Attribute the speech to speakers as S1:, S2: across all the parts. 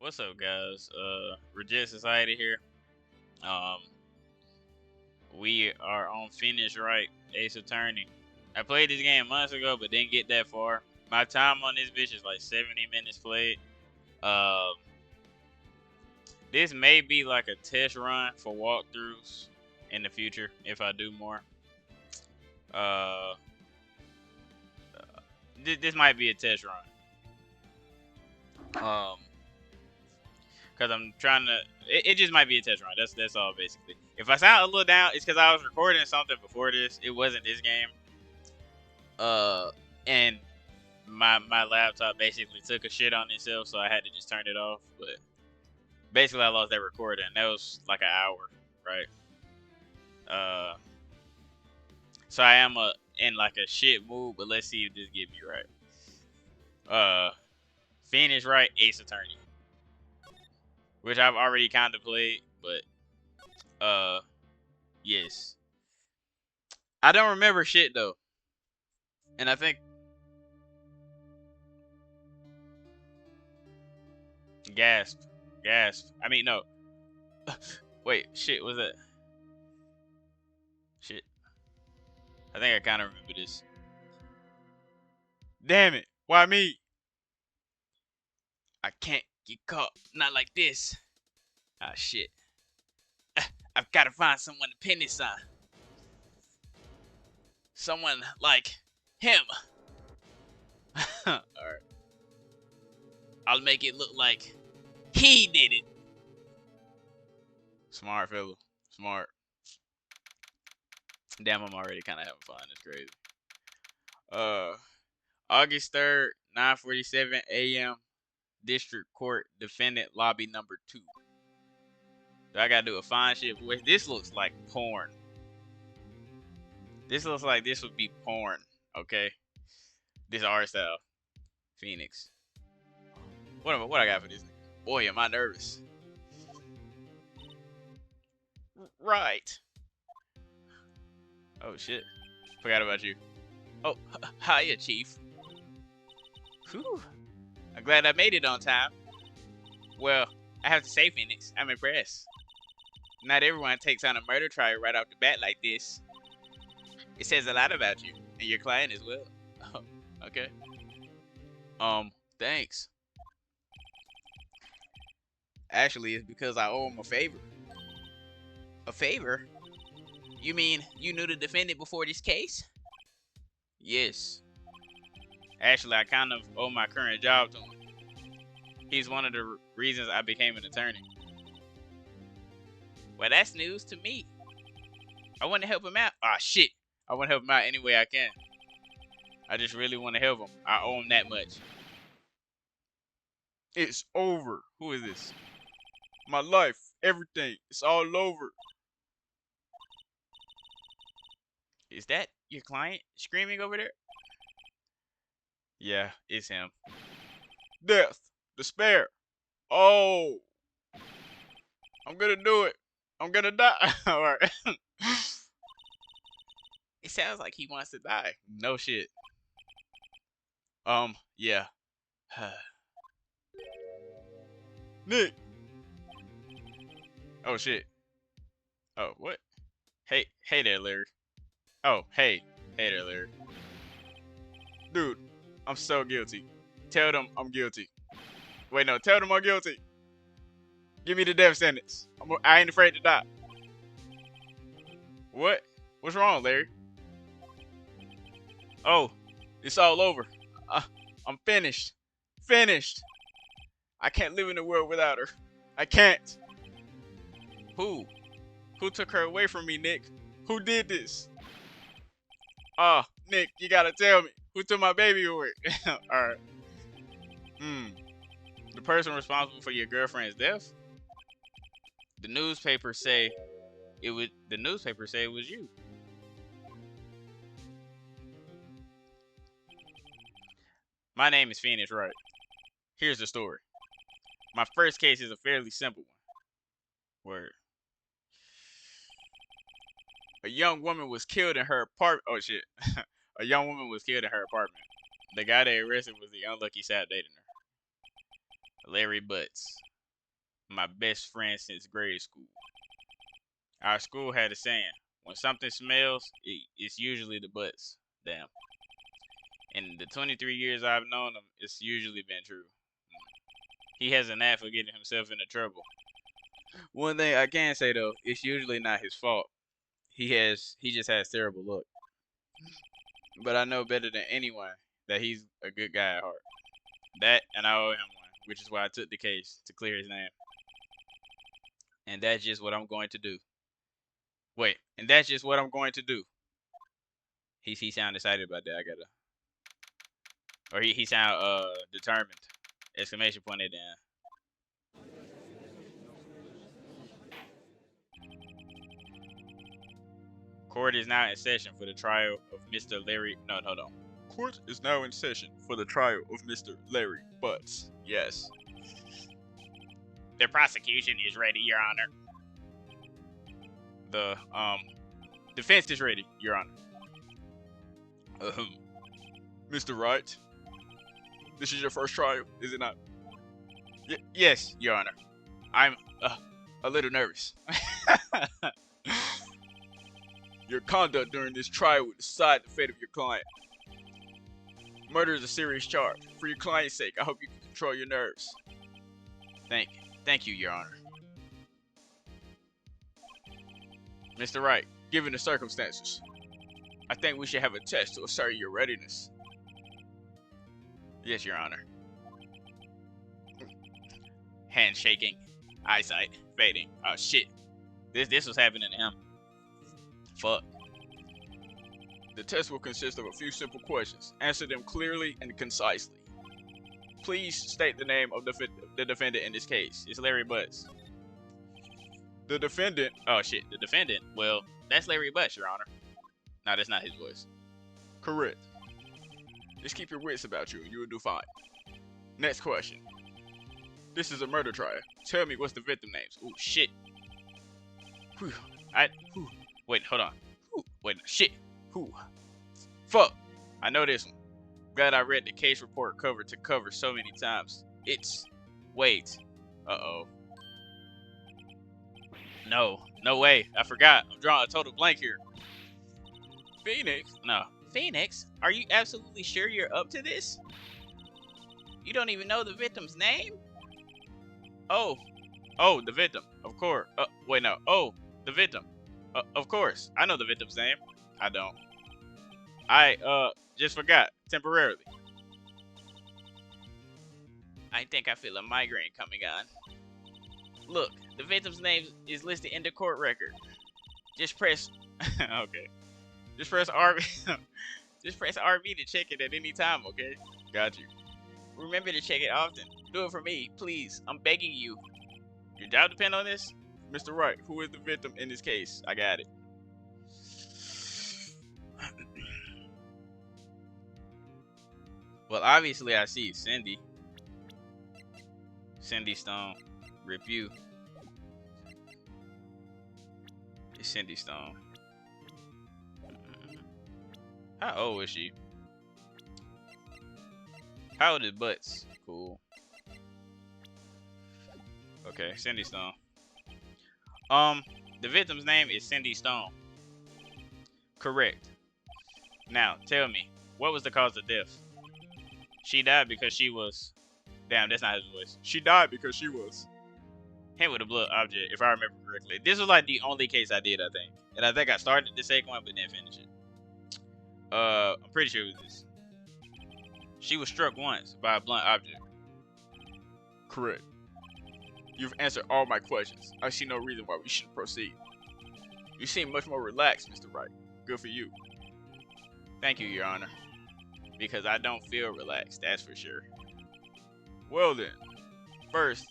S1: What's up, guys? Reject Society here. Um, we are on Finish Right, Ace Attorney. I played this game months ago, but didn't get that far. My time on this bitch is like 70 minutes played. Um, this may be like a test run for walkthroughs in the future if I do more. Uh, this might be a test run. Cause I'm trying to. It just might be a test run. That's all basically. If I sound a little down, it's because I was recording something before this. It wasn't this game. And my laptop basically took a shit on itself, so I had to just turn it off. But basically, I lost that recording. That was like an hour, right? Uh, so I am in like a shit mood, but let's see if this get me right. Finish Right, Ace Attorney, which I've already kind of played, but yes. I don't remember shit though. And I think gasp. Gasp. I mean no. Wait, shit, was that? Shit. I think I kinda remember this. Damn it. Why me? I can't get caught. Not like this. Ah shit. I've gotta find someone to pin this on. Someone like him. Alright. I'll make it look like he did it. Smart fella. Smart. Damn, I'm already kinda having fun. It's crazy. Uh August 3rd, 9:47 a.m. District Court, defendant lobby number 2. Do I gotta do a fine shit voice? This looks like porn. This looks like this would be porn. Okay, this art style. Phoenix. What I got for this? Boy, am I nervous. Right. Oh shit. Forgot about you. Oh, hiya, Chief. Whew. I'm glad I made it on time. Well, I have to say, Phoenix, I'm impressed. Not everyone takes on a murder trial right off the bat like this. It says a lot about you and your client as well. Oh, okay. Thanks. Actually, it's because I owe him a favor. A favor? You mean you knew the defendant before this case? Yes. Actually, I kind of owe my current job to him. He's one of the reasons I became an attorney. Well, that's news to me. I want to help him out. Ah, shit. I want to help him out any way I can. I just really want to help him. I owe him that much. It's over. Who is this? My life, everything. It's all over. Is that your client screaming over there? Yeah, it's him. Death. Despair. Oh. I'm gonna do it. I'm gonna die. Alright. It sounds like he wants to die. No shit. Yeah. Nick. Oh shit. Oh, what? Hey there, Larry. Oh, hey there, Larry. Dude, I'm so guilty. Tell them I'm guilty. Wait, no, tell them I'm guilty. Give me the death sentence. I ain't afraid to die. What? What's wrong, Larry? Oh, it's all over. Uh, I'm finished. Finished. I can't live in the world without her. I can't. Who? Who took her away from me, Nick? Who did this? Ah, Nick, you gotta tell me. Who took my baby away? Alright. The person responsible for your girlfriend's death? The newspapers say it was you. My name is Phoenix Wright. Here's the story. My first case is a fairly simple one. Where a young woman was killed in her apartment. Oh shit. A young woman was killed in her apartment. The guy they arrested was the unlucky sap dating her. Larry Butts. My best friend since grade school. Our school had a saying: when something smells, it's usually the butts. Damn. In the 23 years I've known him, it's usually been true. He has a knack for getting himself into trouble. One thing I can say though, it's usually not his fault. He just has terrible luck. But I know better than anyone that he's a good guy at heart. That and I owe him one, which is why I took the case to clear his name. And that's just what I'm going to do. Wait, and that's just what I'm going to do. He sound excited about that. I gotta, or he sound determined. Exclamation point at the end. Court is now in session for the trial of Mr. Larry. No, hold on. Court is now in session for the trial of Mr. Larry Butts. Yes. The prosecution is ready, Your Honor. The defense is ready, Your Honor. Mr. Wright, this is your first trial, is it not? Yes, Your Honor. I'm a little nervous. Your conduct during this trial will decide the fate of your client. Murder is a serious charge. For your client's sake, I hope you can control your nerves. Thank you, Your Honor. Mr. Wright, given the circumstances, I think we should have a test to assert your readiness. Yes, Your Honor. Hand shaking, eyesight fading. Oh shit. This was happening to him. Fuck. The test will consist of a few simple questions. Answer them clearly and concisely. Please state the name of the defendant in this case. It's Larry Butts. The defendant. Oh shit. The defendant. Well, that's Larry Butts, Your Honor. No, that's not his voice. Correct. Just keep your wits about you and you will do fine. Next question. This is a murder trial. Tell me what's the victim names. Oh shit. Whew. Wait, hold on. Wait, shit. Fuck. I know this one. Glad I read the case report cover to cover so many times. Wait. Uh-oh. No way. I forgot. I'm drawing a total blank here. Phoenix? No. Phoenix? Are you absolutely sure you're up to this? You don't even know the victim's name? Oh, the victim. Of course. Wait, no. Oh, the victim. Of course. I know the victim's name. I don't. I just forgot temporarily. I think I feel a migraine coming on. Look, the victim's name is listed in the court record. Just press okay. Just press RV. Just press RV to check it at any time, okay? Got you. Remember to check it often. Do it for me, please. I'm begging you. Your job depend on this? Mr. Wright, who is the victim in this case? I got it. Well, obviously I see Cindy. Cindy Stone. Rip you. It's Cindy Stone. How old is she? How old is Butts? Cool. Okay, Cindy Stone. The victim's name is Cindy Stone. Correct. Now, tell me, what was the cause of death? She died because she was... Damn, that's not his voice. She died because she was... hit with a blood object, if I remember correctly. This was like the only case I did, I think. And I think I started the second one, but didn't finish it. I'm pretty sure it was this. She was struck once by a blunt object. Correct. You've answered all my questions. I see no reason why we shouldn't proceed. You seem much more relaxed, Mr. Wright. Good for you. Thank you, Your Honor. Because I don't feel relaxed, that's for sure. Well then. First,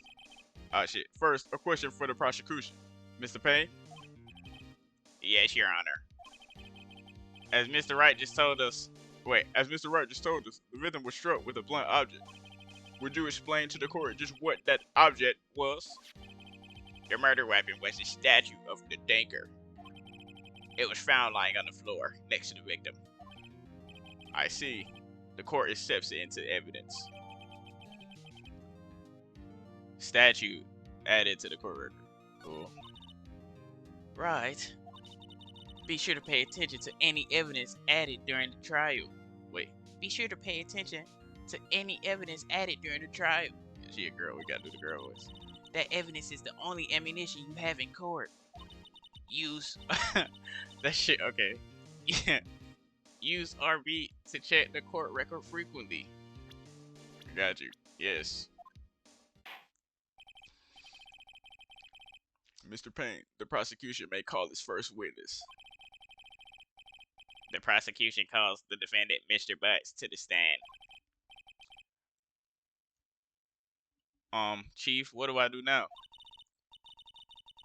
S1: a question for the prosecution. Mr. Payne? Yes, Your Honor. As Mr. Wright just told us, the victim was struck with a blunt object. Would you explain to the court just what that object was? The murder weapon was a statue of the Danker. It was found lying on the floor next to the victim. I see. The court accepts it into evidence. Statue. Added to the court record. Cool. Right. Be sure to pay attention to any evidence added during the trial. Wait. Be sure to pay attention to any evidence added during the trial. Yeah, she a girl. We gotta do the girl voice. That evidence is the only ammunition you have in court. Use that shit. Okay. Yeah. Use RB to check the court record frequently. Got you. Yes. Mr. Payne, the prosecution may call its first witness. The prosecution calls the defendant, Mr. Butts, to the stand. Chief, what do I do now?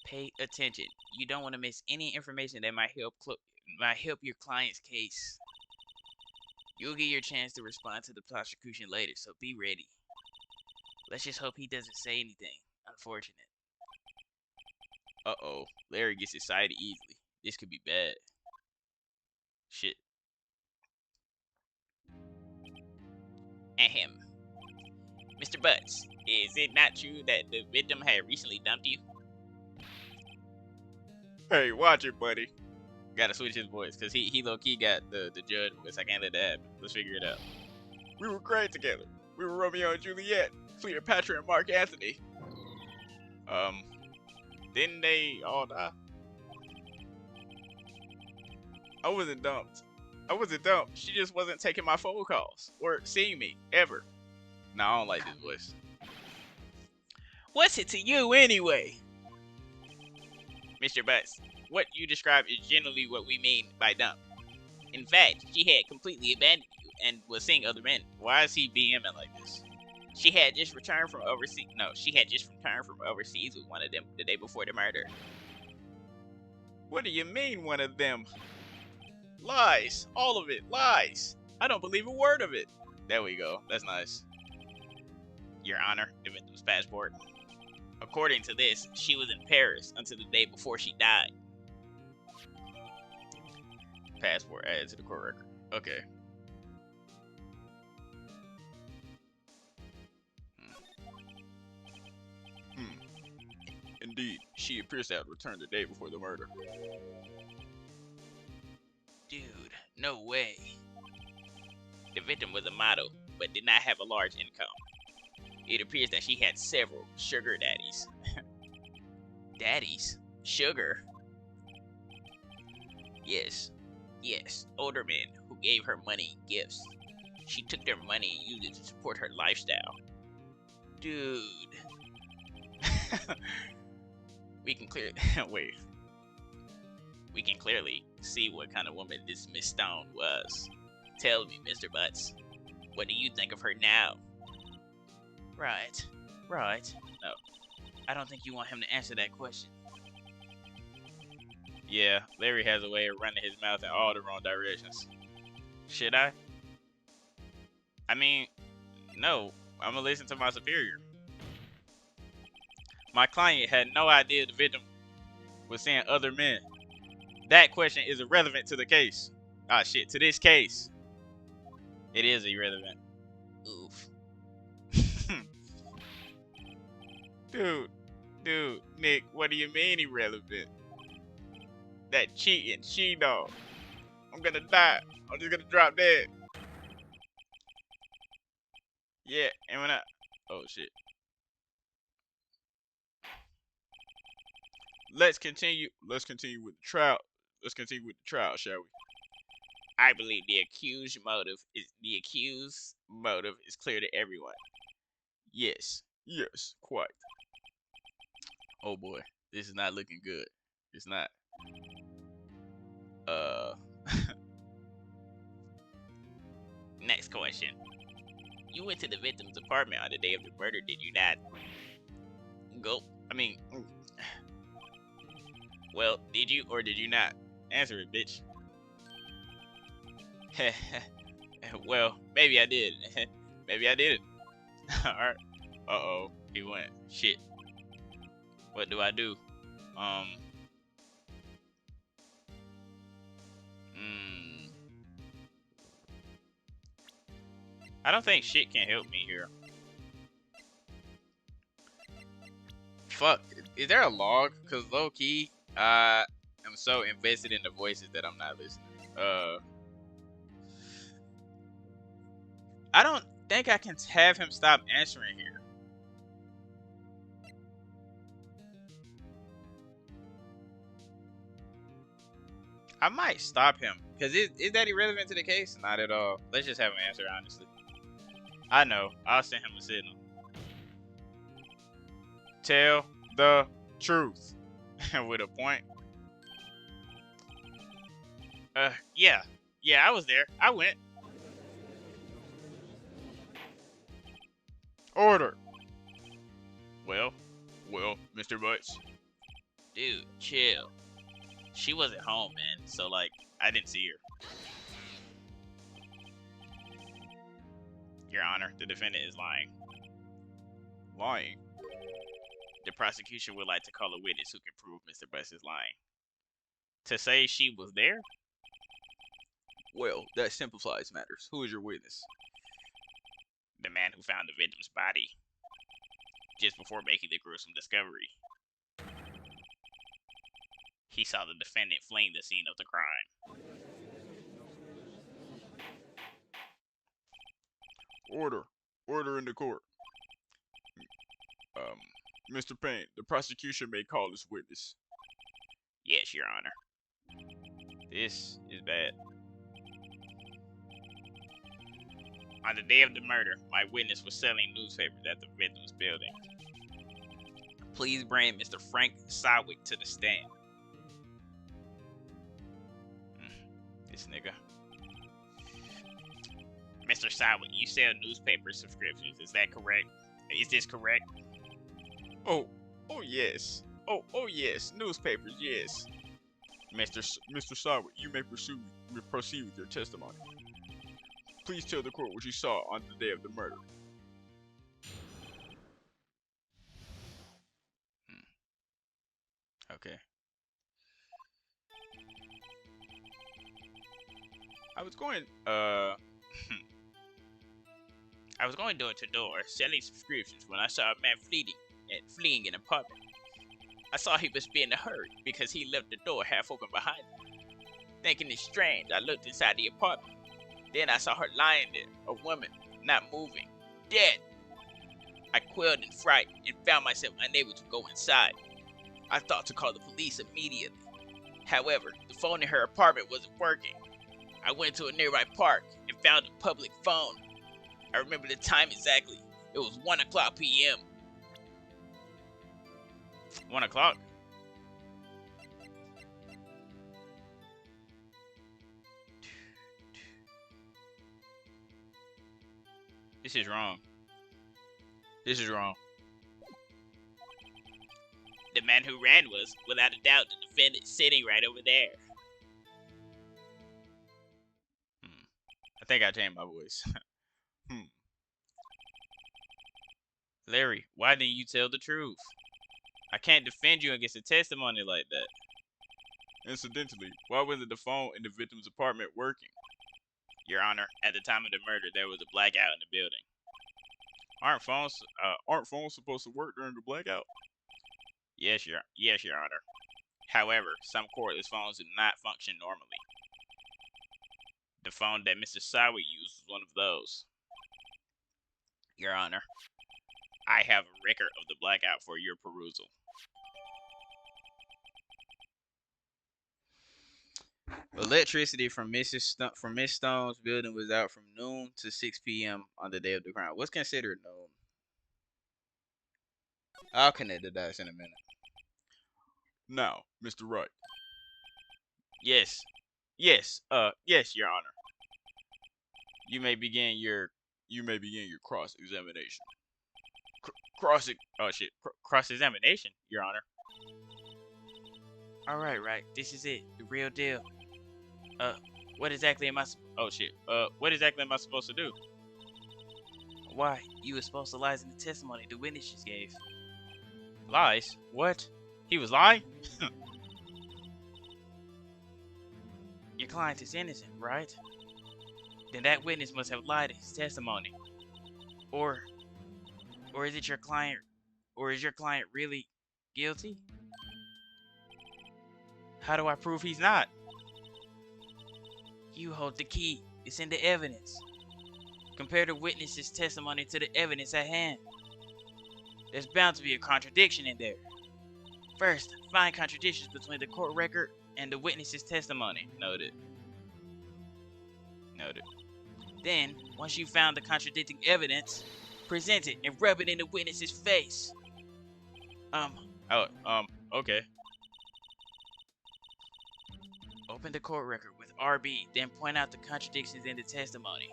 S1: Pay attention. You don't want to miss any information that might help your client's case. You'll get your chance to respond to the prosecution later, so be ready. Let's just hope he doesn't say anything unfortunate. Uh-oh. Larry gets excited easily. This could be bad. Shit. Ahem. Mr. Butts, is it not true that the victim had recently dumped you? Hey, watch it, buddy. Gotta switch his voice, because he low-key got the judge voice. I can't let that happen. Let's figure it out. We were great together. We were Romeo and Juliet, Cleopatra and Mark Anthony. Didn't they all die? I wasn't dumped. She just wasn't taking my phone calls or seeing me, ever. No, I don't like this voice. What's it to you, anyway? Mr. Butts, what you describe is generally what we mean by dump. In fact, she had completely abandoned you and was seeing other men. Why is he BMing like this? She had just returned from overseas. No, she had just returned from overseas with one of them the day before the murder. What do you mean, one of them? Lies. All of it. Lies. I don't believe a word of it. There we go. That's nice. Your Honor, the victim's passport. According to this, she was in Paris until the day before she died. Passport added to the court record. Okay. Indeed, she appears to have returned the day before the murder. Dude, no way. The victim was a model, but did not have a large income. It appears that she had several sugar daddies. Daddies? Sugar? Yes, older men who gave her money and gifts. She took their money and used it to support her lifestyle. Dude. We can clearly see what kind of woman this Miss Stone was. Tell me, Mr. Butts, what do you think of her now? Right. No, I don't think you want him to answer that question. Yeah, Larry has a way of running his mouth in all the wrong directions. Should I? I mean, no, I'm gonna listen to my superior. My client had no idea the victim was seeing other men. That question is irrelevant to the case. Ah, shit, to this case. It is irrelevant. Oof. Dude, Nick, what do you mean irrelevant? That cheating, she-dog. I'm gonna die. I'm just gonna drop dead. Yeah, and when I... Oh, shit. Let's continue with the trial. Shall we? I believe the accused motive is clear to everyone. Yes, quite. Oh boy, this is not looking good. It's not. Next question. You went to the victim's apartment on the day of the murder, did you not? Well, did you or did you not? Answer it, bitch. Well, maybe I did. Maybe I didn't. Alright. Uh-oh. He went. Shit. What do I do? I don't think shit can help me here. fuck? Is there a log? Cause low key, I am so invested in the voices that I'm not listening. I don't think I can have him stop answering here. I might stop him. Cause is that irrelevant to the case? Not at all. Let's just have him answer honestly. I know. I'll send him a signal. Tell the truth. With a point. Yeah. Yeah, I was there. I went. Order. Well, Mr. Butts. Dude, chill. She wasn't home, man. So, like, I didn't see her. Your Honor, the defendant is lying. Lying? The prosecution would like to call a witness who can prove Mr. Butts is lying. To say she was there? Well, that simplifies matters. Who is your witness? The man who found the victim's body just before making the gruesome discovery. He saw the defendant fleeing the scene of the crime. Order. Order in the court. Mr. Payne, the prosecution may call this witness. Yes, Your Honor. This is bad. On the day of the murder, my witness was selling newspapers at the victim's building. Please bring Mr. Frank Sawick to the stand. This nigga. Mr. Sawick, you sell newspaper subscriptions, is that correct? Is this correct? Oh yes. Oh yes, newspapers, yes. Mr. Sawick, you may proceed with your testimony. Please tell the court what you saw on the day of the murder. Okay. I was going door to door selling subscriptions when I saw a man fleeing an apartment. I saw he was being hurt because he left the door half open behind him. Thinking it's strange, I looked inside the apartment. Then I saw her lying there, a woman, not moving, dead. I quailed in fright and found myself unable to go inside. I thought to call the police immediately. However, the phone in her apartment wasn't working. I went to a nearby park and found a public phone. I remember the time exactly. It was 1:00 p.m. 1 o'clock? This is wrong. This is wrong. The man who ran was, without a doubt, the defendant sitting right over there. I think I changed my voice. Larry, why didn't you tell the truth? I can't defend you against a testimony like that. Incidentally, why wasn't the phone in the victim's apartment working? Your Honor, at the time of the murder, there was a blackout in the building. Aren't phones supposed to work during the blackout? Yes, Your Honor. However, some cordless phones do not function normally. The phone that Mr. Sawi used was one of those. Your Honor, I have a record of the blackout for your perusal. Electricity from Miss Stone's building was out from noon to 6 p.m. on the day of the crime. What's considered noon? I'll connect the dots in a minute. Now, Mr. Wright. Yes, Your Honor. You may begin your cross-examination. Cross-examination, Your Honor. All right. This is it, the real deal. What exactly am I? What exactly am I supposed to do? Why? You were supposed to lie in the testimony the witness just gave. Lies? What? He was lying? Your client is innocent, right? Then that witness must have lied in his testimony. Or is it your client? Or is your client really Guilty? How do I prove he's not? You hold the key. It's in the evidence. Compare the witness's testimony to the evidence at hand. There's bound to be a contradiction in there. First, find contradictions between the court record and the witness's testimony. Noted. Noted. Then, once you've found the contradicting evidence, present it and rub it in the witness's face. Okay. Open the court record with RB, then point out the contradictions in the testimony.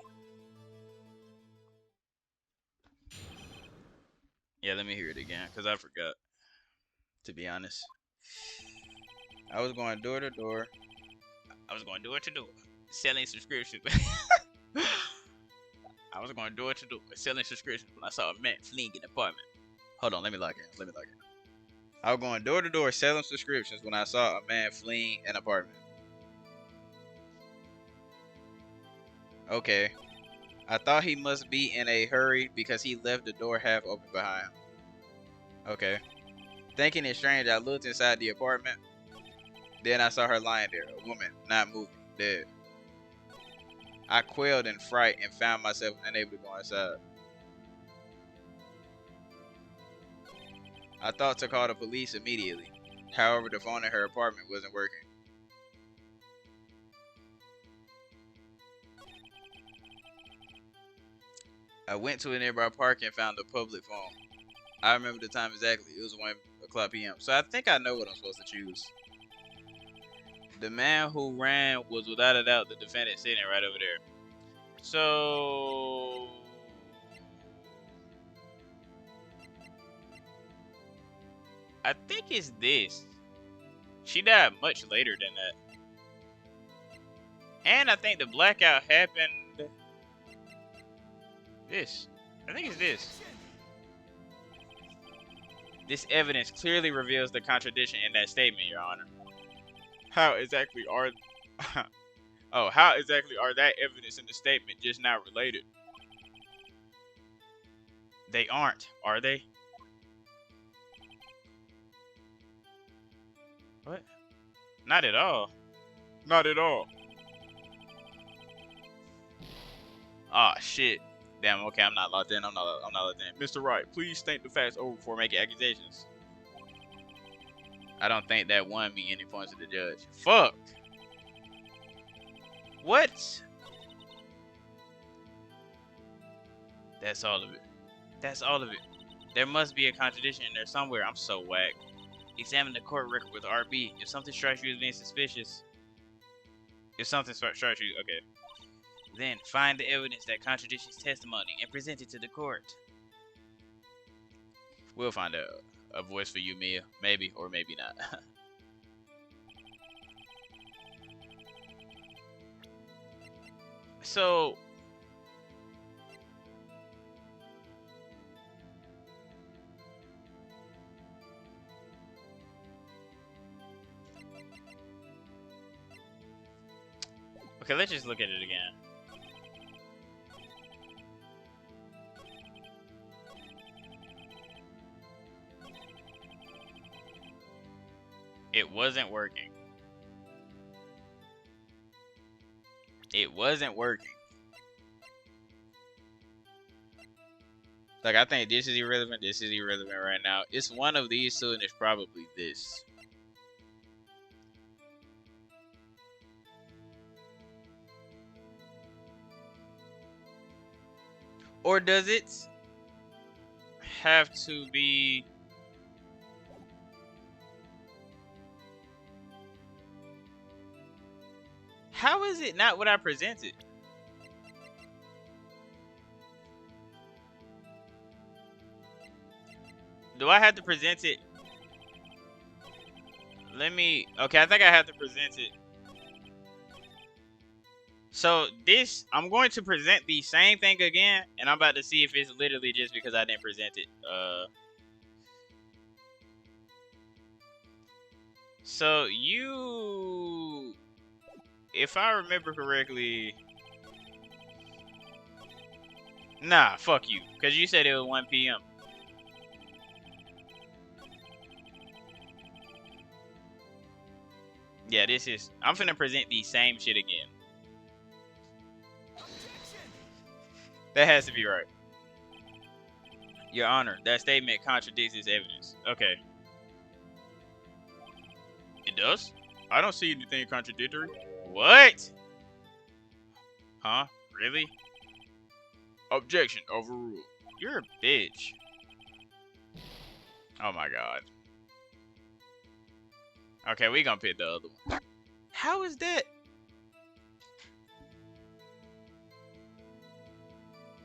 S1: Yeah, let me hear it again, because I forgot, to be honest. I was going door to door. Selling subscriptions. I was going door to door, selling subscriptions when I saw a man fleeing an apartment. Hold on, let me log in. I was going door to door selling subscriptions when I saw a man fleeing an apartment. Okay. I thought he must be in a hurry because he left the door half open behind him. Okay. Thinking it strange, I looked inside the apartment. Then I saw her lying there, a woman, not moving, dead. I quailed in fright and found myself unable to go inside. I thought to call the police immediately. However, the phone in her apartment wasn't working. I went to a nearby park and found a public phone. I remember the time exactly. It was 1 o'clock p.m. So I think I know what I'm supposed to choose. The man who ran was without a doubt the defendant sitting right over there. So I think it's this. She died much later than that. And I think the blackout happened. I think it's this. This evidence clearly reveals the contradiction in that statement, Your Honor. How exactly are that evidence and the statement just not related? They aren't, are they? What? Not at all. Not at all. Ah, shit. Damn, okay, I'm not locked in. I'm not locked in. Mr. Wright, please think the facts over before making accusations. I don't think that won me any points to the judge. Fuck. What? That's all of it. That's all of it. There must be a contradiction in there somewhere. I'm so whack. Examine the court record with RB. If something strikes you as being suspicious. Okay. Then find the evidence that contradicts his testimony and present it to the court. We'll find a voice for you, Mia. Maybe or maybe not. So okay, let's just look at it again. It wasn't working. It wasn't working. Like, I think this is irrelevant. This is irrelevant right now. It's one of these two, and it's probably this. Or does it have to be... How is it not what I presented? Do I have to present it? Okay, I think I have to present it. So this, I'm going to present the same thing again, and I'm about to see if it's literally just because I didn't present it. So you... If I remember correctly... Nah, fuck you. Because you said it was 1 p.m. Yeah, this is. I'm finna present the same shit again. That has to be right. Your Honor, that statement contradicts this evidence. Okay. It does? I don't see anything contradictory. What? Huh? Really? Objection overruled. You're a bitch. Oh my god. Okay, we gonna pick the other one. How is that?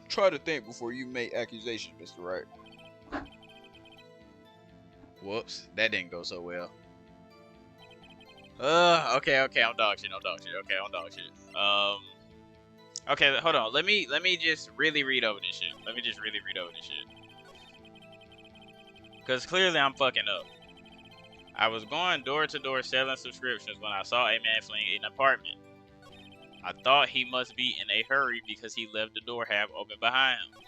S2: Try to think before you make accusations, Mr. Wright.
S1: Whoops, that didn't go so well. Okay, I'm dog shit. Okay, I'm dog shit. Okay, hold on. Let me just really read over this shit. Cause clearly I'm fucking up. I was going door to door selling subscriptions when I saw a man fleeing an apartment. I thought he must be in a hurry because he left the door half open behind him.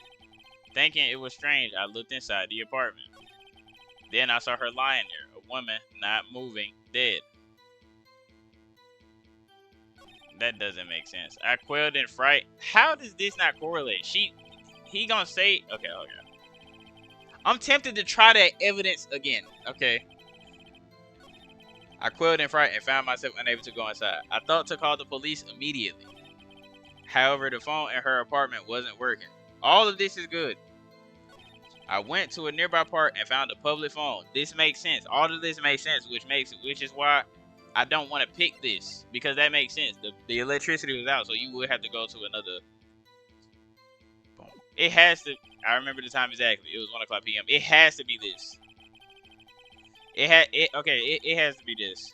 S1: Thinking it was strange, I looked inside the apartment. Then I saw her lying there, a woman not moving, dead. That doesn't make sense. I quailed in fright. How does this not correlate? He gonna say, okay. I'm tempted to try that evidence again. Okay. I quailed in fright and found myself unable to go inside. I thought to call the police immediately. However, the phone in her apartment wasn't working. All of this is good. I went to a nearby park and found a public phone. This makes sense. All of this makes sense, which is why I don't want to pick this, because that makes sense. The electricity was out, so you would have to go to another. It has to. I remember the time exactly. It was 1:00 p.m. It has to be this. It has to be this.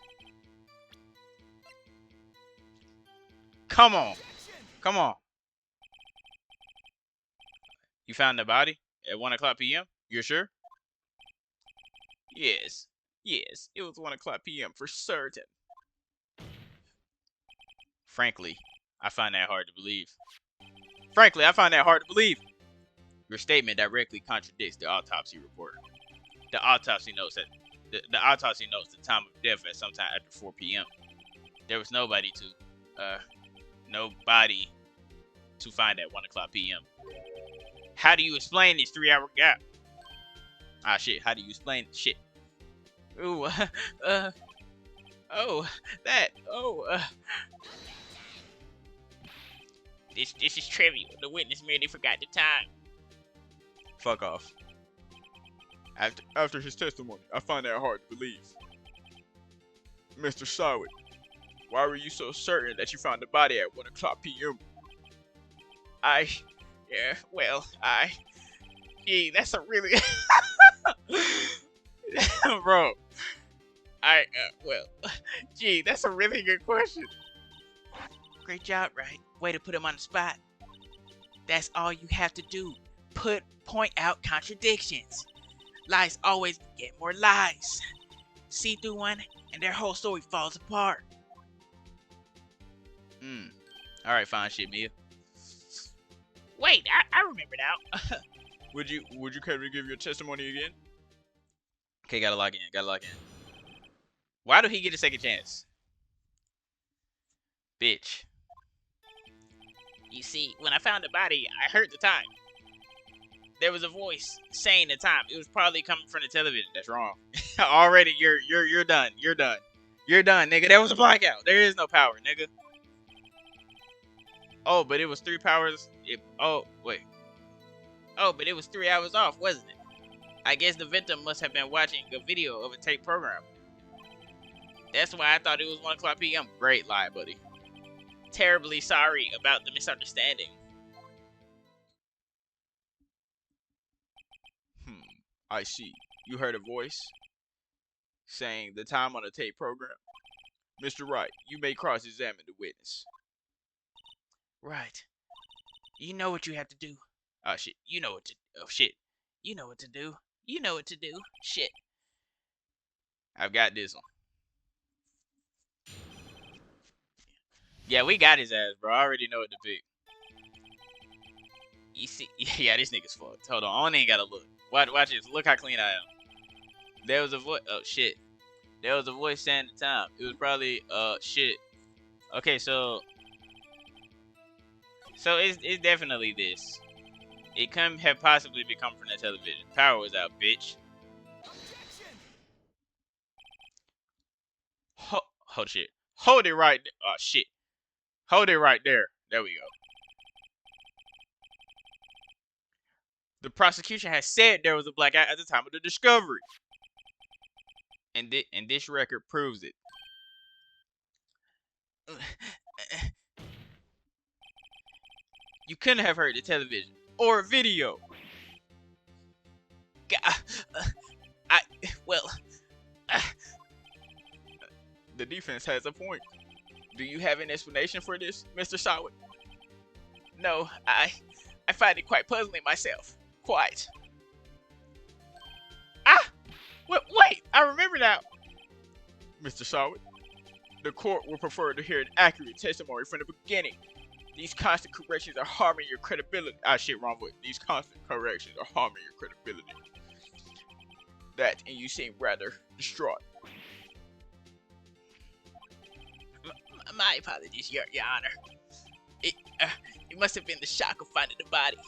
S1: Come on. You found the body at 1:00 p.m.? You're sure? Yes. It was 1:00 p.m. for certain. Frankly, I find that hard to believe. Your statement directly contradicts the autopsy report. The autopsy notes the time of death at sometime after 4 p.m. There was nobody to find at 1:00 p.m. How do you explain this 3-hour gap? Ah shit, how do you explain shit? Ooh, This is trivial. The witness merely forgot the time. Fuck off.
S2: After his testimony, I find that hard to believe. Mr. Sawit, why were you so certain that you found the body at 1:00 p.m.?
S1: Gee, that's a really, bro. Gee, that's a really good question. Great job, Wright. Way to put him on the spot. That's all you have to do. Point out contradictions. Lies always get more lies. See through one, and their whole story falls apart. All right, fine shit, Mia. Wait, I remember now.
S2: Would you care to give your testimony again?
S1: Okay, gotta log in. Why do he get a second chance? Bitch. You see, when I found the body, I heard the time. There was a voice saying the time. It was probably coming from the television. That's wrong. Already, you're done. You're done, nigga. There was a blackout. There is no power, nigga. Oh, but it was 3 powers. But it was 3 hours off, wasn't it? I guess the victim must have been watching a video of a tape program. That's why I thought it was 1:00 p.m. Great lie, buddy. Terribly sorry about the misunderstanding.
S2: I see. You heard a voice saying the time on the tape program. Mr. Wright, you may cross-examine the witness.
S1: Right. You know what you have to do. Oh shit. You know what to do. Shit. I've got this one. Yeah, we got his ass, bro. I already know what to pick. You see, yeah, this nigga's fucked. Hold on, I ain't gotta look. Watch this. Look how clean I am. There was a voice. Oh shit. There was a voice saying the time. It was probably shit. Okay, so it's definitely this. It couldn't have possibly become from the television. Power was out, bitch. Hold shit. Hold it right there. Oh shit. Hold it right there. There we go. The prosecution has said there was a blackout at the time of the discovery. And this record proves it. You couldn't have heard the television or video. Well,
S2: The defense has a point. Do you have an explanation for this, Mr. Sawit?
S1: no, I find it quite puzzling myself. Quite. Wait, I remember now.
S2: Mr. Sawit, the court will prefer to hear an accurate testimony from the beginning. These constant corrections are harming your credibility. Ah, shit, wrong voice. These constant corrections are harming your credibility. That, and you seem rather distraught.
S1: My apologies, Your Honor. It must have been the shock of finding the body.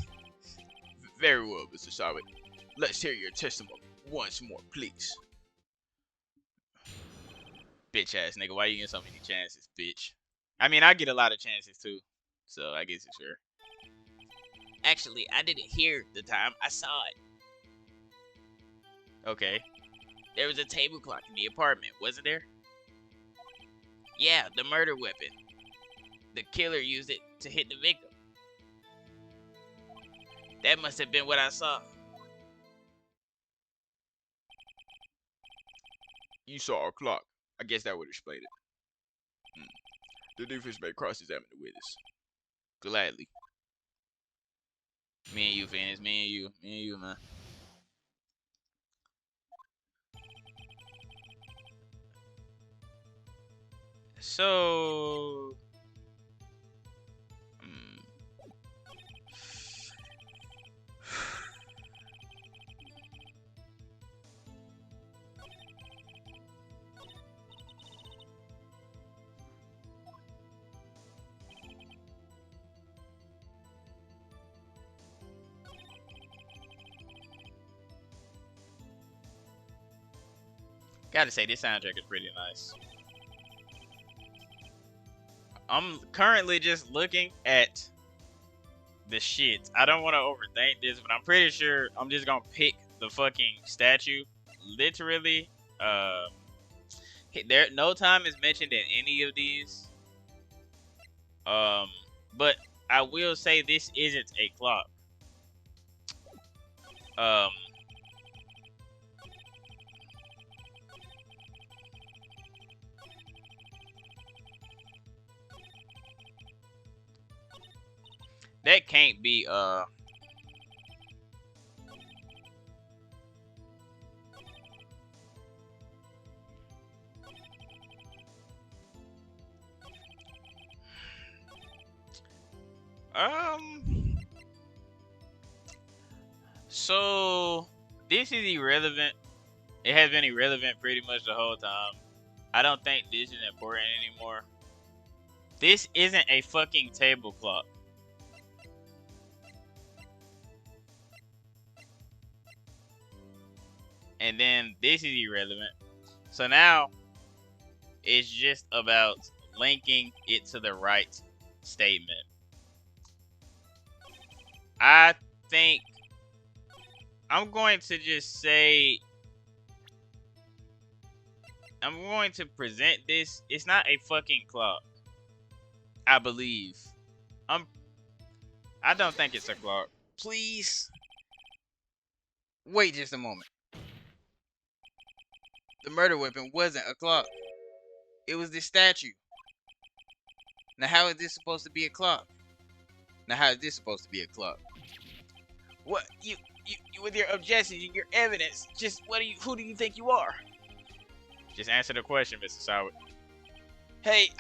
S2: Very well, Mr. Sawit. Let's hear your testimony once more, please.
S1: Bitch ass nigga, why you getting so many chances, bitch? I mean, I get a lot of chances too, so I guess it's fair. Actually, I didn't hear the time. I saw it. Okay. There was a table clock in the apartment, wasn't there? Yeah, the murder weapon. The killer used it to hit the victim. That must have been what I saw.
S2: You saw a clock. I guess that would explain it. The defense may cross-examine the witness.
S1: Gladly. Me and you, Phoenix. Me and you, man. So... Gotta say, this soundtrack is pretty nice. I'm currently just looking at the shit. I don't want to overthink this, but I'm pretty sure I'm just gonna pick the fucking statue. Literally, there no time is mentioned in any of these. But I will say this isn't a clock. That can't be so this is irrelevant. It has been irrelevant pretty much the whole time. I don't think this is important anymore. This isn't a fucking table clock. And then this is irrelevant. So now it's just about linking it to the right statement. I think I'm going to just say I'm going to present this. It's not a fucking clock. I believe. I don't think it's a clock. Please. Wait just a moment. The murder weapon wasn't a clock. It was this statue. Now how is this supposed to be a clock? Now how is this supposed to be a clock? What you with your objections and your evidence, just who do you think you are? Just answer the question, Mr. Sawit. Hey,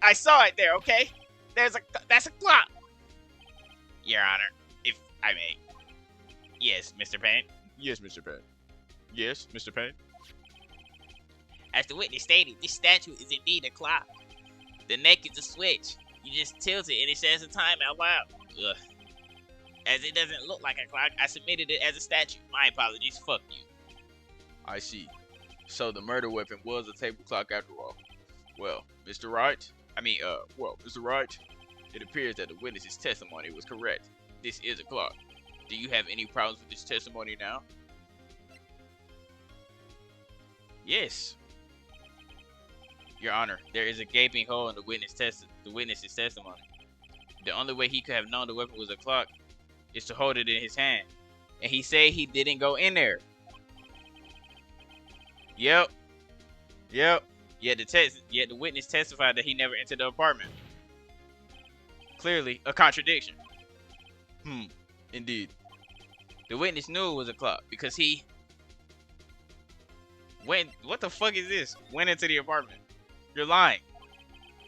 S1: I saw it there, okay? That's a clock. Your Honor, if I may. Yes, Mr. Payne.
S2: Yes, Mr. Payne. Yes, Mr. Payne.
S1: As the witness stated, this statue is indeed a clock. The neck is a switch. You just tilt it and it says the time out loud. Ugh. As it doesn't look like a clock, I submitted it as a statue. My apologies. Fuck you.
S2: I see. So the murder weapon was a table clock after all. Well, Mr. Wright, Mr. Wright, it appears that the witness's testimony was correct. This is a clock. Do you have any problems with this testimony now?
S1: Yes. Your Honor, there is a gaping hole in the witness's testimony. The only way he could have known the weapon was a clock is to hold it in his hand. And he said he didn't go in there. Yep. Yet the witness testified that he never entered the apartment. Clearly, a contradiction.
S2: Indeed.
S1: The witness knew it was a clock because he went. What the fuck is this? Went into the apartment. You're lying.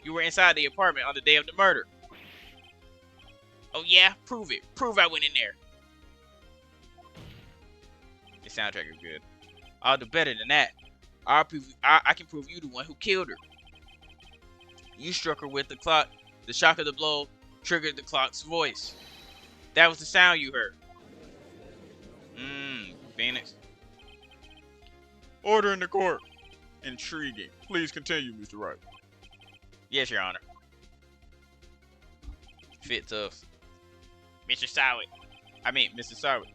S1: You were inside the apartment on the day of the murder. Oh yeah? Prove it. Prove I went in there. The soundtrack is good. I'll do better than that. I can prove you the one who killed her. You struck her with the clock. The shock of the blow triggered the clock's voice. That was the sound you heard. Phoenix.
S2: Order in the court. Intriguing. Please continue, Mr. Wright.
S1: Yes, Your Honor. Fit tough. Mr. Sawit. Mr. Sawit.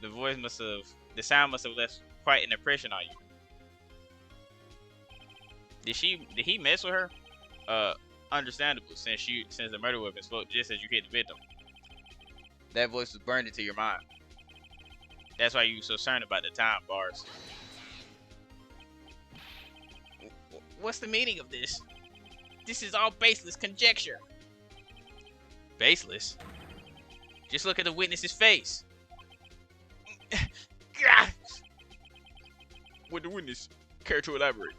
S1: The sound must have left quite an impression on you. Did he mess with her? Understandable, since the murder weapon spoke just as you hit the victim. That voice was burned into your mind. That's why you were so certain about the time bars. What's the meaning of this? This is all baseless conjecture. Baseless? Just look at the witness's face.
S2: Would the witness care to elaborate?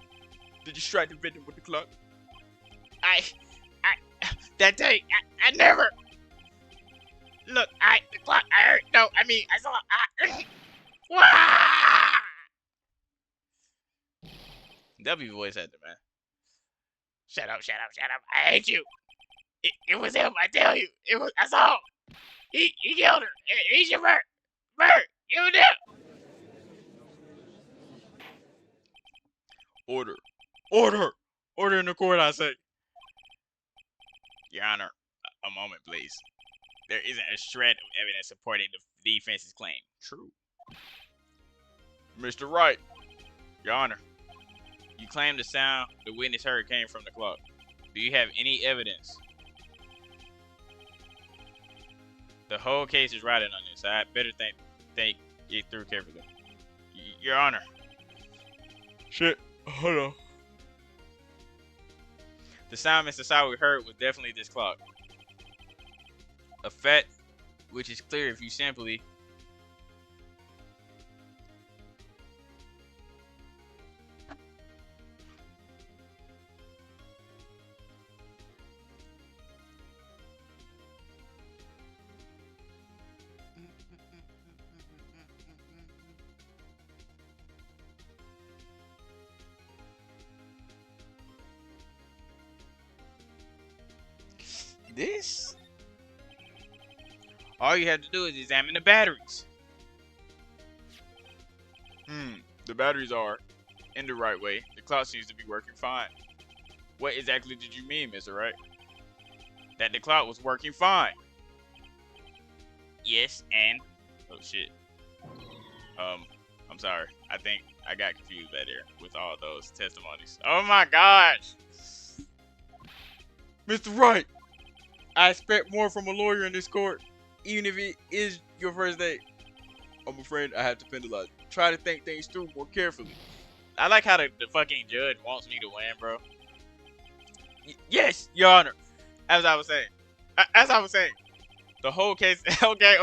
S2: Did you strike the victim with the clock?
S1: That day, I never. Look, the clock, I saw, W voice actor, man. Shut up. I hate you. It was him, I tell you. I saw him. He killed her. He's your bird. You did.
S2: Order in the court, I say.
S1: Your Honor, a moment, please. There isn't a shred of evidence supporting the defense's claim.
S2: True. Mr. Wright.
S1: Your Honor, you claim the sound the witness heard came from the clock. Do you have any evidence? The whole case is riding on this, so I better think it through carefully. Your Honor.
S2: Shit, hold on.
S1: The sound Mr. Sawit heard was definitely this clock. A fact which is clear if you simply this. All you have to do is examine the batteries.
S2: The batteries are in the right way. The clock seems to be working fine. What exactly did you mean, Mr. Wright?
S1: That the clock was working fine. Yes, and oh shit. I'm sorry. I think I got confused back there with all those testimonies. Oh my gosh.
S2: Mr. Wright, I expect more from a lawyer in this court, even if it is your first day. I'm afraid I have to penalize you. Try to think things through more carefully.
S1: I like how the fucking judge wants me to win, bro. Yes, Your Honor. As I was saying. The whole case. Okay.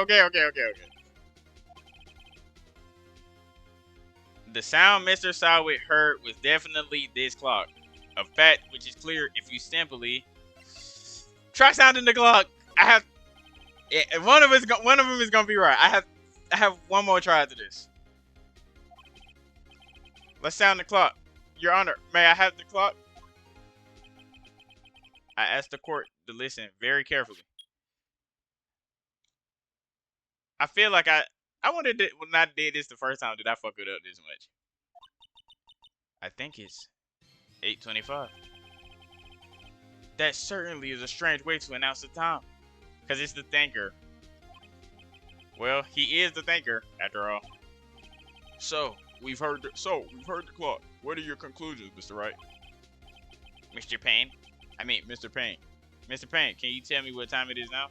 S1: The sound Mr. Sawit heard was definitely this clock. A fact which is clear if you simply try sounding the clock. One of them is gonna be right. I have one more try to this. Let's sound the clock.
S2: Your Honor, may I have the clock? I asked the court to listen very carefully. I feel like I wanted to, when I did this the first time, did I fuck it up this much? I think it's 8:25. That certainly is a strange way to announce the time. Because it's the thinker. Well, he is the thinker, after all. So, we've heard the clock. What are your conclusions, Mr. Wright? Mr. Payne? I mean, Mr. Payne. Mr. Payne, can you tell me what time it is now?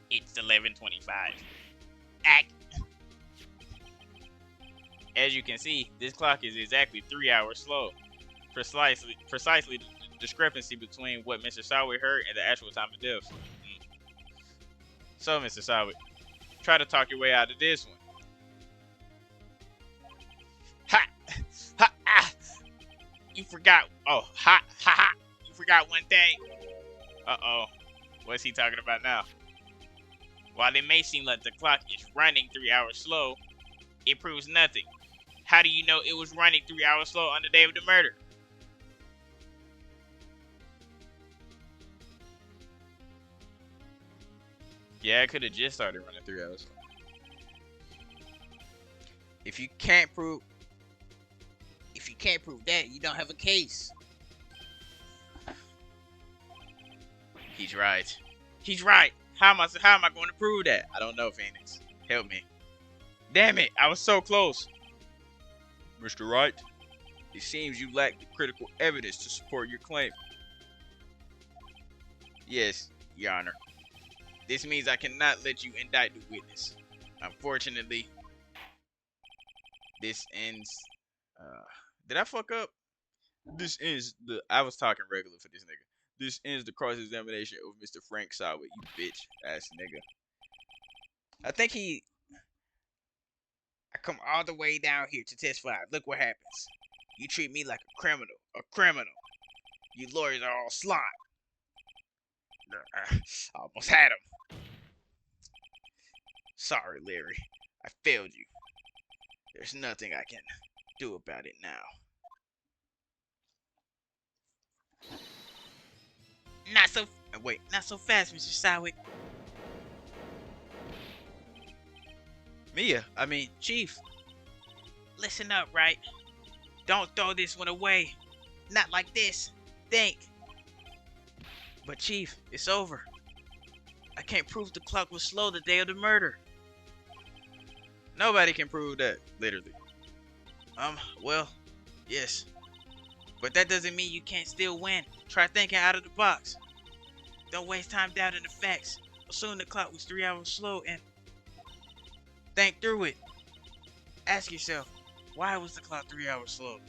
S2: It's 11:25. As you can see, this clock is exactly 3 hours slow. Precisely the discrepancy between what Mr. Sawit heard and the actual time of death. So, Mr. Sawit, try to talk your way out of this one. Ha! Ha! Ah! You forgot. Oh, ha! Ha! Ha! You forgot one thing. Uh-oh. What's he talking about now? While it may seem like the clock is running 3 hours slow, it proves nothing. How do you know it was running 3 hours slow on the day of the murder? Yeah, I could have just started running 3 hours slow. If you can't prove that, you don't have a case. He's right. He's right. How am I going to prove that? I don't know, Phoenix. Help me. Damn it, I was so close. Mr. Wright, it seems you lack the critical evidence to support your claim. Yes, Your Honor. This means I cannot let you indict the witness. Unfortunately, this ends... did I fuck up? This ends the... I was talking regular for this nigga. This ends the cross-examination of Mr. Frank Sawit, you bitch-ass nigga. I think I come all the way down here to testify. Look what happens. You treat me like a criminal. You lawyers are all slime. I almost had him. Sorry, Larry. I failed you. There's nothing I can do about it now. Not so fast, Mr. Sawit. Chief. Listen up, Wright. Don't throw this one away. Not like this. Think. But Chief, it's over. I can't prove the clock was slow the day of the murder. Nobody can prove that, literally. Well, yes. But that doesn't mean you can't still win. Try thinking out of the box. Don't waste time doubting the facts. Assume the clock was 3 hours slow and think through it. Ask yourself, why was the clock 3 hours slow?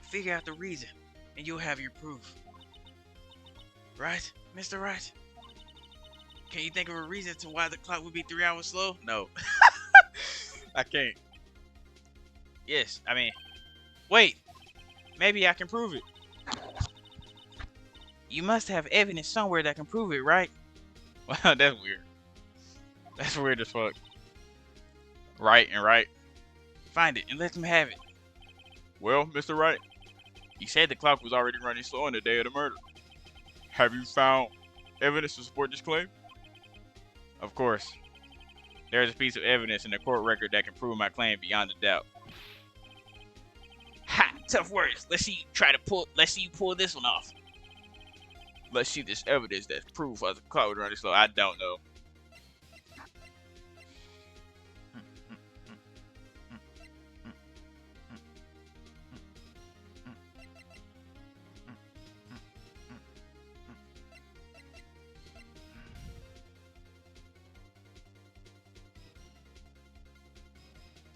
S2: Figure out the reason, and you'll have your proof. Right, Mr. Wright? Can you think of a reason to why the clock would be 3 hours slow? No. I can't. Yes, wait. Maybe I can prove it. You must have evidence somewhere that can prove it, right? Wow, that's weird. That's weird as fuck. Right. Find it and let them have it. Well, Mr. Wright, you said the clock was already running slow on the day of the murder. Have you found evidence to support this claim? Of course. There is a piece of evidence in the court record that can prove my claim beyond a doubt. Ha! Tough words. Let's see you pull this one off. Let's see this evidence that's proof of the clock was running slow. I don't know.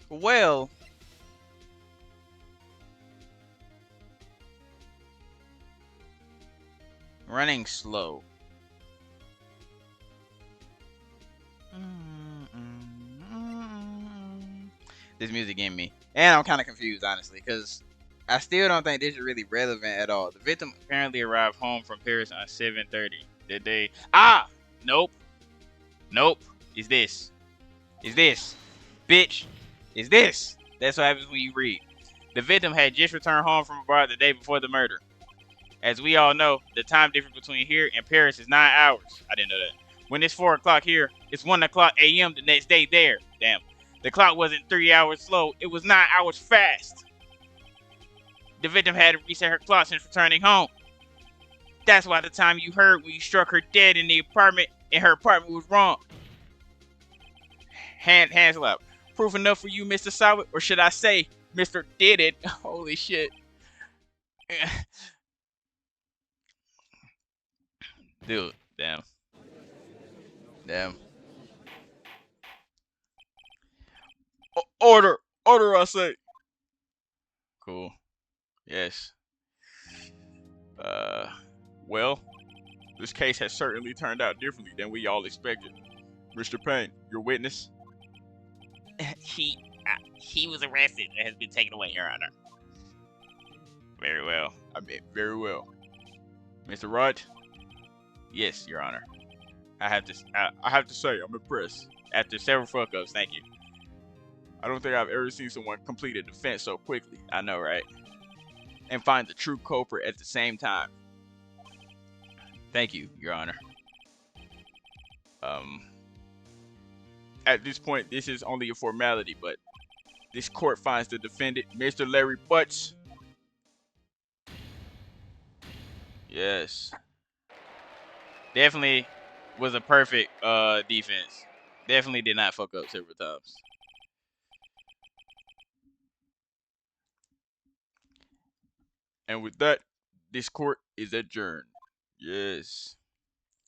S2: Well, running slow. This music getting me. And I'm kind of confused, honestly, because I still don't think this is really relevant at all. The victim apparently arrived home from Paris on 7:30. Did they... Nope. Is this. Bitch. Is this.
S1: That's what happens when you read. The victim had just returned home from a bar the day before the murder. As we all know, the time difference between here and Paris is 9 hours. I didn't know that. When it's 4 o'clock here, it's 1 o'clock a.m. the next day there. Damn. The clock wasn't 3 hours slow, it was 9 hours fast. The victim had to reset her clock since returning home. That's why the time you heard when you struck her dead in the apartment and her apartment was wrong. Hands up. Proof enough for you, Mr. Sawit, or should I say, Mr. Did It? Holy shit. Dude, damn.
S2: Order, order, I say.
S1: Cool. Yes.
S2: Well, this case has certainly turned out differently than we all expected. Mr. Payne, your witness?
S1: He was arrested and has been taken away, Your Honor. Very well.
S2: I mean, very well. Mr. Wright?
S1: Yes, Your Honor.
S2: I have to say, I'm impressed.
S1: After several fuck-ups, thank you.
S2: I don't think I've ever seen someone complete a defense so quickly.
S1: I know, right?
S2: And find the true culprit at the same time.
S1: Thank you, Your Honor.
S2: At this point, this is only a formality, but this court finds the defendant, Mr. Larry Butts.
S1: Yes. Definitely was a perfect defense. Definitely did not fuck up several times.
S2: And with that, this court is adjourned.
S1: Yes.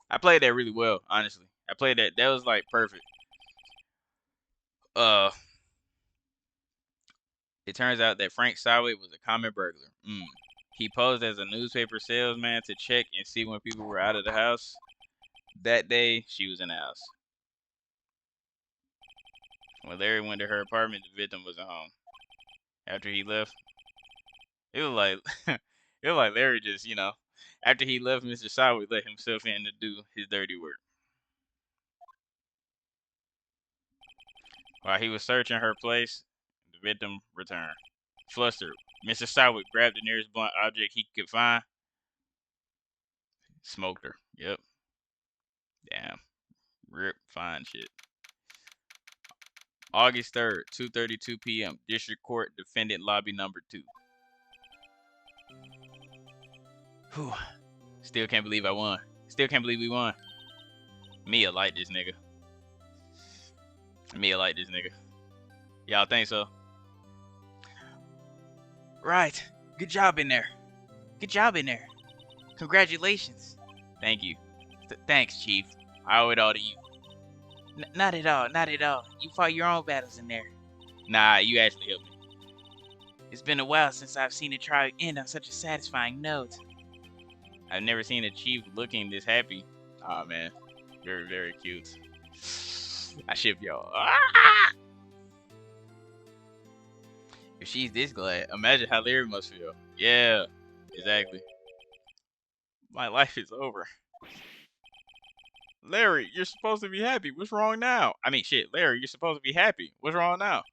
S1: I played that really well, honestly. I played that. That was like perfect. It turns out that Frank Sawit was a common burglar. He posed as a newspaper salesman to check and see when people were out of the house. That day, she was in the house. When Larry went to her apartment, the victim wasn't home. After he left, it was like Larry just, after he left, Mr. Sawit let himself in to do his dirty work. While he was searching her place, the victim returned. Flustered, Mr. Sawit grabbed the nearest blunt object he could find. Smoked her. Yep. Damn. Rip. Fine shit. August 3rd, 2:32 p.m. District Court, Defendant Lobby Number 2. Whew. Still can't believe I won. Still can't believe we won. Mia like this nigga. Y'all think so? Right. Good job in there. Congratulations. Thank you. Thanks, Chief. I owe it all to you. Not at all. You fought your own battles in there. Nah, you actually helped me. It's been a while since I've seen a trial end on such a satisfying note. I've never seen a chief looking this happy. Aw, man. Very, very cute. I ship y'all. Ah! If she's this glad, imagine how Larry must feel. Yeah, exactly. My life is over.
S2: Larry, you're supposed to be happy. What's wrong now?
S1: I mean, shit, Larry, you're supposed to be happy. What's wrong now?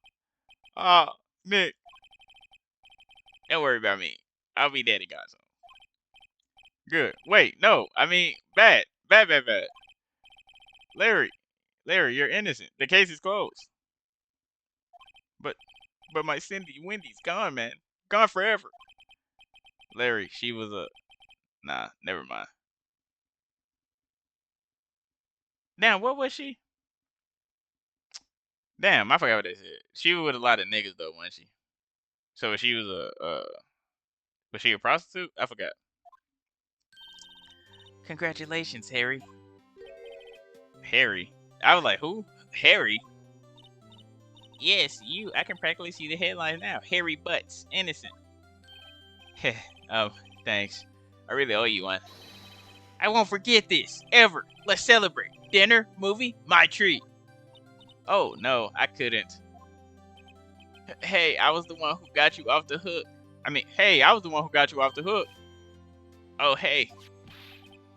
S2: Nick.
S1: Don't worry about me. I'll be daddy godson.
S2: Good. Wait, no. I mean, bad. Larry, you're innocent. The case is closed. But my Cindy Wendy's gone, man. Gone forever.
S1: Larry, she was a... Nah, never mind. Damn, what was she? Damn, I forgot what they said. She was with a lot of niggas, though, wasn't she? So she was was she a prostitute? I forgot. Congratulations, Harry. Harry? I was like, who? Harry? Yes, you. I can practically see the headlines now. Harry Butts, innocent. Oh, thanks. I really owe you one. I won't forget this, ever. Let's celebrate. Dinner, movie, my treat. Oh, no, I couldn't. Hey, I was the one who got you off the hook. Oh, hey.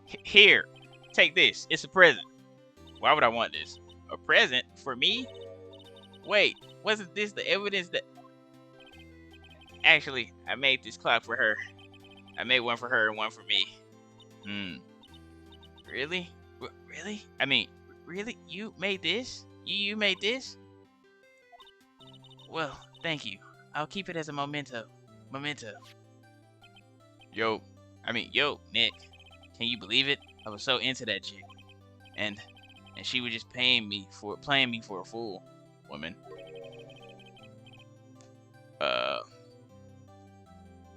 S1: Here, take this. It's a present. Why would I want this? A present? For me? Wait, wasn't this the evidence that... Actually, I made this clock for her. I made one for her and one for me. Really? Really? I mean, really? You made this? You made this? Well, thank you. I'll keep it as a memento. Memento. Yo, Nick. Can you believe it? I was so into that chick. And she was just playing me for a fool. Woman.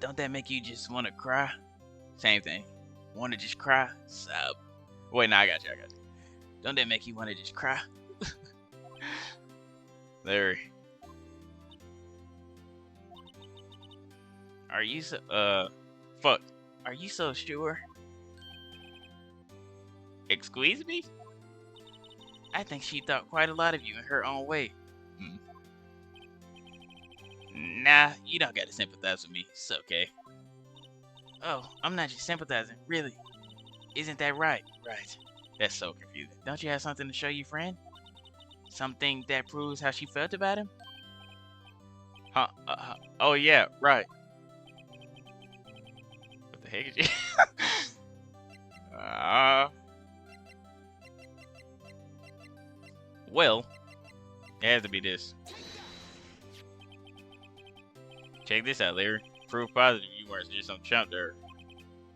S1: Don't that make you just want to cry? Same thing. Want to just cry? Sob. Wait, no, I got you. Don't that make you want to just cry? Larry. Are you so, fuck. Are you so sure? Excuse me? I think she thought quite a lot of you in her own way. Nah, you don't gotta sympathize with me. It's okay. Oh, I'm not just sympathizing, really. Isn't that right? Right. That's so confusing. Don't you have something to show your friend? Something that proves how she felt about him? Huh? Oh yeah, right. What the heck is she? Well, it has to be this. Check this out, Larry. Proof positive you weren't just some chump to her.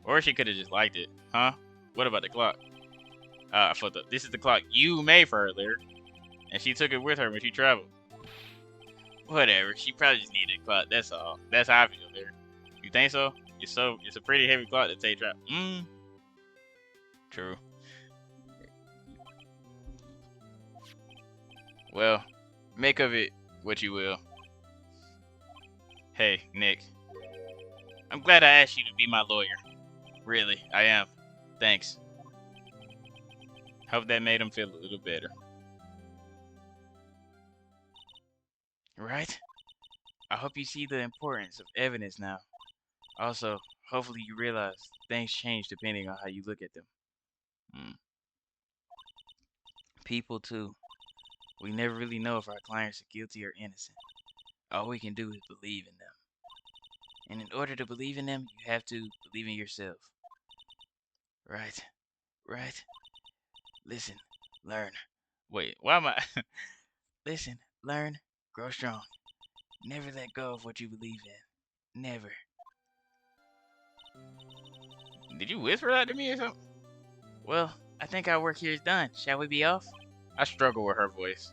S1: Or she could have just liked it. Huh? What about the clock? I fucked up. This is the clock you made for her, Larry. And she took it with her when she traveled. Whatever. She probably just needed a clock. That's all. That's how I feel, Larry. You think so? It's a pretty heavy clock to take travel. True. Well, make of it what you will. Hey, Nick. I'm glad I asked you to be my lawyer. Really, I am. Thanks. Hope that made him feel a little better. Right? I hope you see the importance of evidence now. Also, hopefully you realize things change depending on how you look at them. People, too. We never really know if our clients are guilty or innocent. All we can do is believe in them. And in order to believe in them, you have to believe in yourself. Right. Right. Listen. Learn. Wait, why am I... Listen. Learn. Grow strong. Never let go of what you believe in. Never. Did you whisper that to me or something? Well, I think our work here is done. Shall we be off? I struggle with her voice.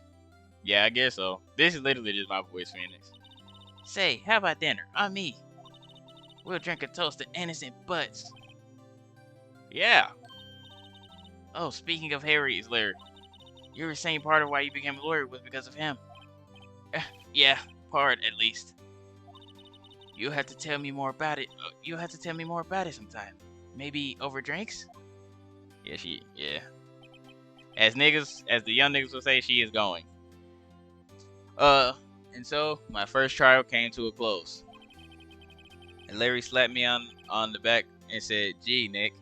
S1: Yeah, I guess so. This is literally just my voice, Phoenix. Say, how about dinner? On me. We'll drink a toast to innocent butts. Yeah. Oh, speaking of Harry, Larry, you were saying part of why you became a lawyer was because of him. Yeah, part at least. You'll have to tell me more about it. You'll have to tell me more about it sometime. Maybe over drinks? Yeah. As the young niggas would say, she is going. And so my first trial came to a close. And Larry slapped me on the back and said, "Gee, Nick,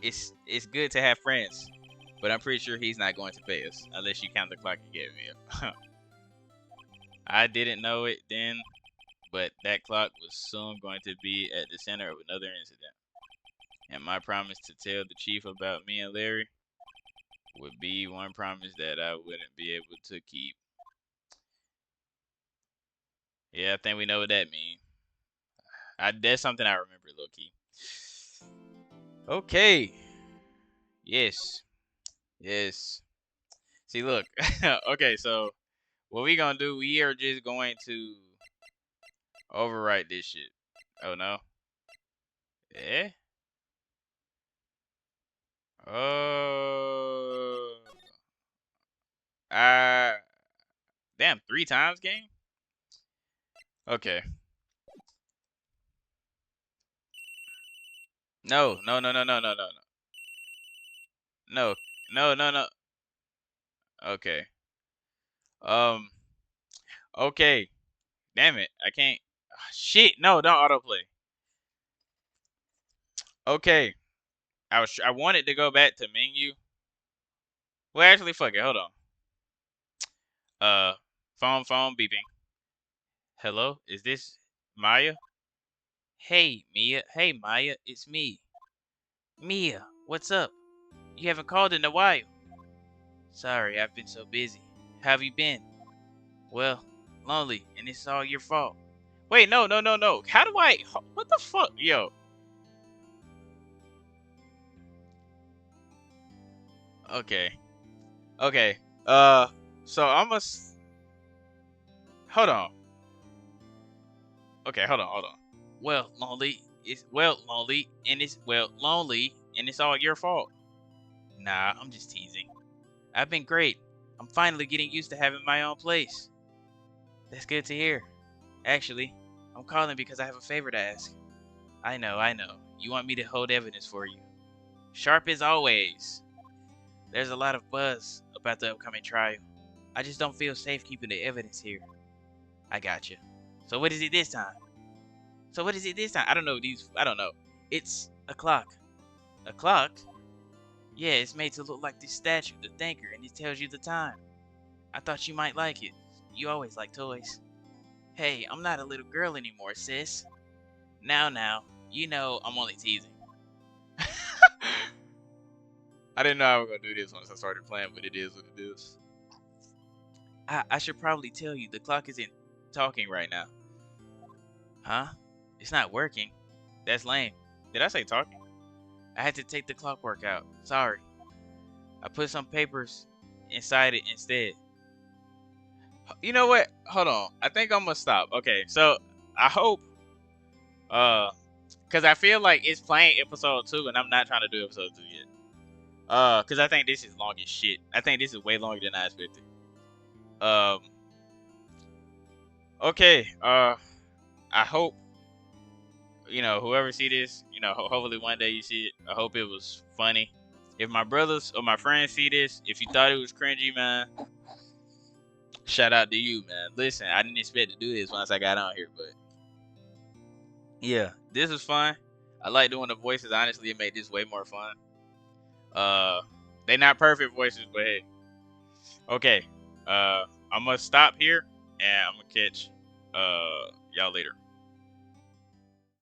S1: it's good to have friends, but I'm pretty sure he's not going to pay us unless you count the clock you gave me." I didn't know it then, but that clock was soon going to be at the center of another incident. And my promise to tell the chief about me and Larry would be one promise that I wouldn't be able to keep. Yeah, I think we know what that means. That's something I remember, low key. Okay. Yes. See, look. Okay, so what we gonna do? We are just going to overwrite this shit. Oh no. Eh? Oh. Damn, 3 times game? Okay. No. No. No. Okay. Um. Okay. Damn it. I can't. Shit. No, don't autoplay. Okay. I wanted to go back to menu. Well, actually, fuck it. Hold on. Phone beeping. Hello? Is this Maya? Hey, Mia. Hey, Maya. It's me. Mia, what's up? You haven't called in a while. Sorry, I've been so busy. How have you been? Well, lonely, and it's all your fault. Wait, no, no, no, no. How do I? What the fuck? Yo. Okay. Okay. So I must. Hold on. Okay, hold on. Lonely, and it's all your fault. Nah, I'm just teasing. I've been great. I'm finally getting used to having my own place. That's good to hear. Actually, I'm calling because I have a favor to ask. I know, I know. You want me to hold evidence for you. Sharp as always. There's a lot of buzz about the upcoming trial. I just don't feel safe keeping the evidence here. I got you. So what is it this time? I don't know these. I don't know. It's a clock. A clock? Yeah, it's made to look like this statue, the thinker, and it tells you the time. I thought you might like it. You always like toys. Hey, I'm not a little girl anymore, sis. Now, you know I'm only teasing. I didn't know I was gonna do this once I started playing, but it is what it is. I should probably tell you the clock isn't talking right now. Huh? It's not working. That's lame. Did I say talking? I had to take the clockwork out. Sorry. I put some papers inside it instead. You know what? Hold on. I think I'm gonna stop. Okay, so I hope because I feel like it's playing episode 2 and I'm not trying to do episode 2 yet. Because I think this is long as shit. I think this is way longer than I expected. Um okay, I hope whoever see this, hopefully one day you see it. I hope it was funny. If my brothers or my friends see this, if you thought it was cringy, man, shout out to you, man. Listen, I didn't expect to do this once I got on here, but yeah, this was fun. I like doing the voices. Honestly, it made this way more fun. They not perfect voices, but hey. Okay. I'm gonna stop here and I'm gonna catch y'all later.